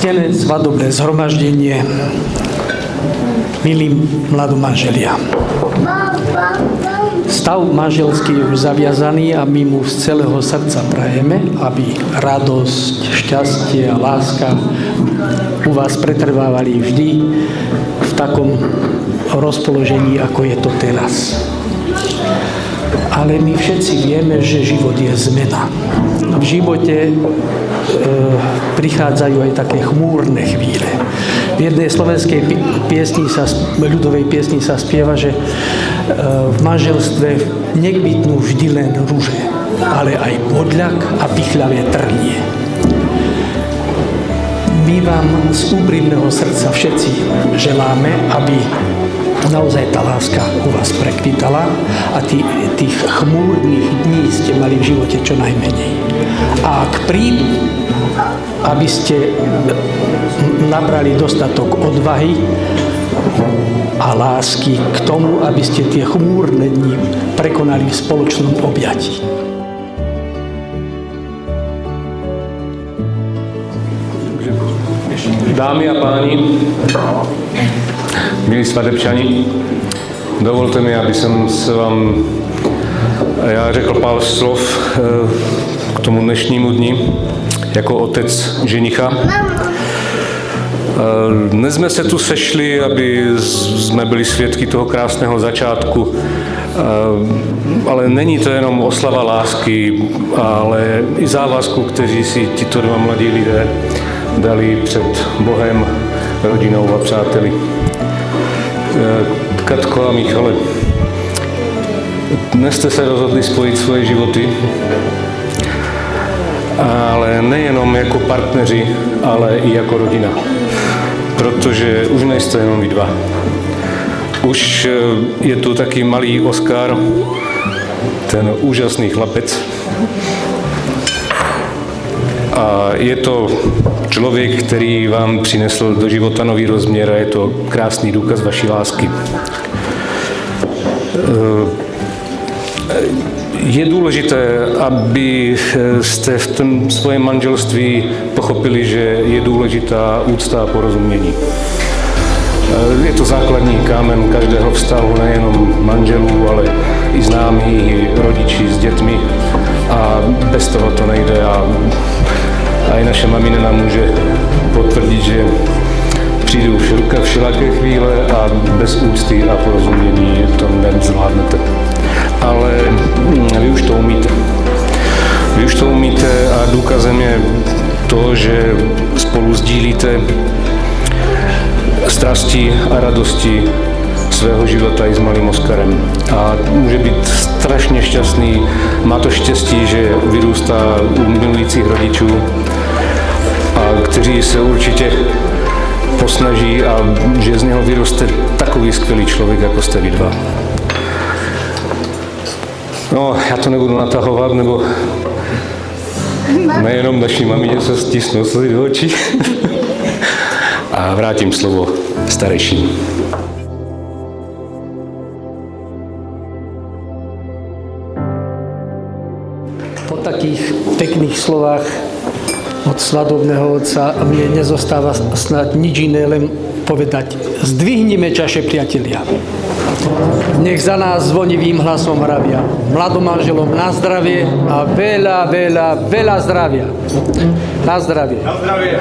Ctené svadobné zhromaždenie, milí mladomanželia. Stav manželský je už zaviazaný a my mu z celého srdca prajeme, aby radosť, šťastie a láska u vás pretrvávali vždy v takom rozpoložení, ako je to teraz. Ale my všetci vieme, že život je zmena. V živote prichádzajú aj také chmúrne chvíle. V jednej slovenskej ľudovej piesni sa spieva, že v manželstve nekvitnú vždy len ruže, ale aj bodľak a pichľavé trnie. My vám z úprimného srdca všetci želáme, aby naozaj tá láska u vás prekvitala a tých chmúrnych dní ste mali v živote čo najmenej. A ak prídu, aby ste nabrali dostatok odvahy a lásky k tomu, aby ste tie chmúrne dni prekonali v spoločnom objatí. Dámy a páni, milí svadebčani, dovolte mi, aby som se vám řekl pár slov k tomu dnešnímu dni jako otec ženicha. Dnes jsme se tu sešli, aby jsme byli svědky toho krásného začátku, ale není to jenom oslava lásky, ale i závazku, kteří si tito dva mladí lidé dali před Bohem, rodinou a přáteli. Katko a Michale, dnes jste se rozhodli spojit svoje životy, ale nejenom jako partneři, ale i jako rodina. Protože už nejste jenom vy dva. Už je tu taky malý Oskar, ten úžasný chlapec. A je to člověk, který vám přinesl do života nový rozměr a je to krásný důkaz vaší lásky. Je důležité, aby jste v tom svém manželství pochopili, že je důležitá úcta a porozumění. Je to základní kámen každého vztahu, nejenom manželů, ale i známých, i rodičí s dětmi. A bez toho to nejde. A i naše mamina nám může potvrdit, že přijdou všelaké chvíle a bez úcty a porozumění to nezvládnete. Ale vy už to umíte. Vy už to umíte a důkazem je to, že spolu sdílíte strasti a radosti svého života i s malým Oskarem. A může být strašně šťastný, má to štěstí, že vyrůstá u milujících rodičů, a kteří se určitě posnaží a že z něho vyroste takový skvělý člověk, jako jste vy dva. No, já to nebudu natahovat, nebo nejenom naší mamině se stisnou slzy do očí. A vrátím slovo starejším. Po takých pekných slovách od svadobného otca mne nezostáva snad nič iné, len povedať: zdvihnime čaše, priatelia. Nech za nás zvonivým hlasom hravia. Mladomanželom na zdravie a veľa, veľa, veľa zdravia. Na zdravie. Na zdravie.